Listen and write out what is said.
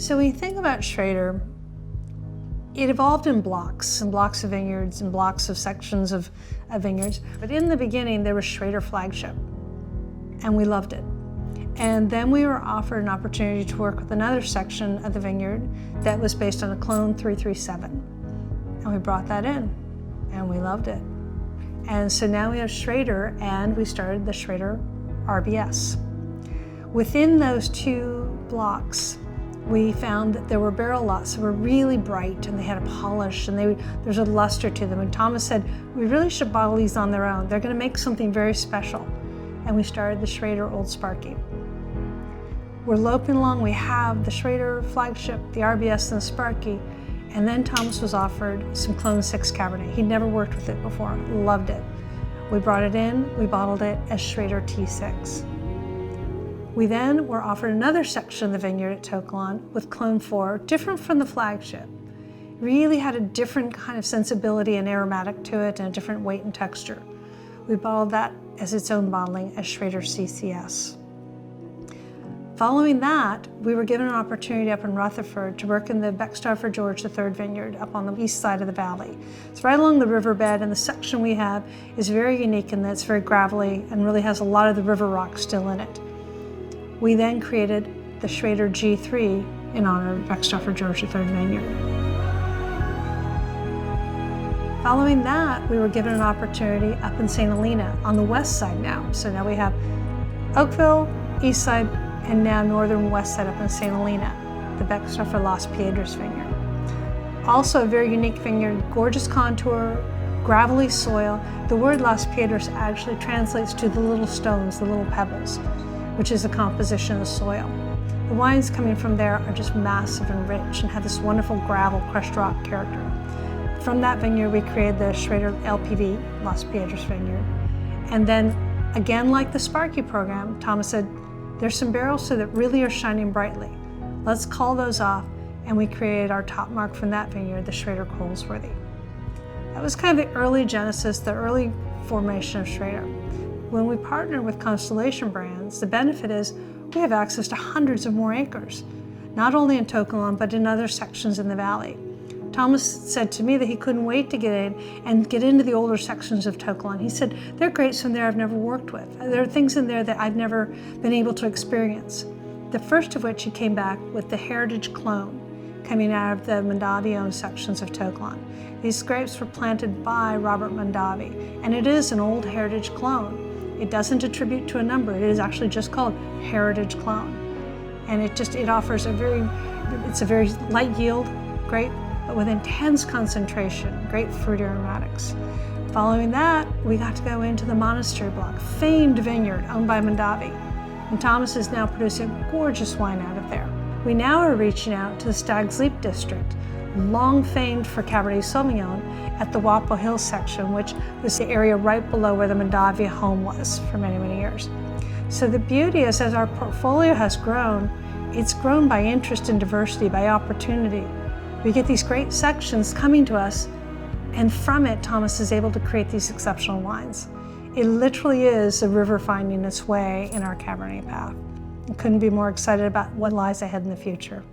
So when you think about Schrader, it evolved in blocks of vineyards and blocks of sections of vineyards. But in the beginning, there was Schrader Flagship, and we loved it. And then we were offered an opportunity to work with another section of the vineyard that was based on a clone 337. And we brought that in, and we loved it. And so now we have Schrader, and we started the Schrader RBS. Within those two blocks, we found that there were barrel lots that were really bright, and they had a polish, and there's a luster to them. And Thomas said, we really should bottle these on their own. They're going to make something very special. And we started the Schrader Old Sparky. We're loping along. We have the Schrader Flagship, the RBS, and the Sparky. And then Thomas was offered some Clone 6 Cabernet. He'd never worked with it before, loved it. We brought it in, we bottled it as Schrader T6. We then were offered another section of the vineyard at To Kalon with Clone 4, different from the Flagship. Really had a different kind of sensibility and aromatic to it and a different weight and texture. We bottled that as its own bottling as Schrader CCS. Following that, we were given an opportunity up in Rutherford to work in the Beckstoffer George III vineyard up on the east side of the valley. It's right along the riverbed, and the section we have is very unique in that it's very gravelly and really has a lot of the river rock still in it. We then created the Schrader G3 in honor of Beckstoffer George III vineyard. Following that, we were given an opportunity up in St. Helena on the west side now. So now we have Oakville, east side, and now northern west side up in St. Helena, the Beckstoffer Las Piedras vineyard. Also a very unique vineyard, gorgeous contour, gravelly soil. The word Las Piedras actually translates to the little stones, the little pebbles, which is the composition of the soil. The wines coming from there are just massive and rich and have this wonderful gravel, crushed rock character. From that vineyard, we created the Schrader LPV, Las Piedras vineyard. And then, again, like the Sparky program, Thomas said, there's some barrels that really are shining brightly. Let's call those off, and we created our top mark from that vineyard, the Schrader Colesworthy. That was kind of the early genesis, the early formation of Schrader. When we partner with Constellation Brands, the benefit is we have access to hundreds of more acres, not only in To Kalon, but in other sections in the valley. Thomas said to me that he couldn't wait to get in and get into the older sections of To Kalon. He said, there are grapes in there I've never worked with. There are things in there that I've never been able to experience. The first of which he came back with the Heritage Clone coming out of the Mondavi-owned sections of To Kalon. These grapes were planted by Robert Mondavi, and it is an old Heritage Clone. It doesn't attribute to a number. It is actually just called Heritage Clone. And it offers it's a very light yield grape, but with intense concentration, great fruity aromatics. Following that, we got to go into the Monastery Block, famed vineyard owned by Mondavi. And Thomas is now producing gorgeous wine out of there. We now are reaching out to the Stag's Leap district, long famed for Cabernet Sauvignon, at the Wapo Hill section, which was the area right below where the Mondavi home was for many, many years. So the beauty is, as our portfolio has grown, it's grown by interest and diversity, by opportunity. We get these great sections coming to us, and from it, Thomas is able to create these exceptional wines. It literally is a river finding its way in our Cabernet path. I couldn't be more excited about what lies ahead in the future.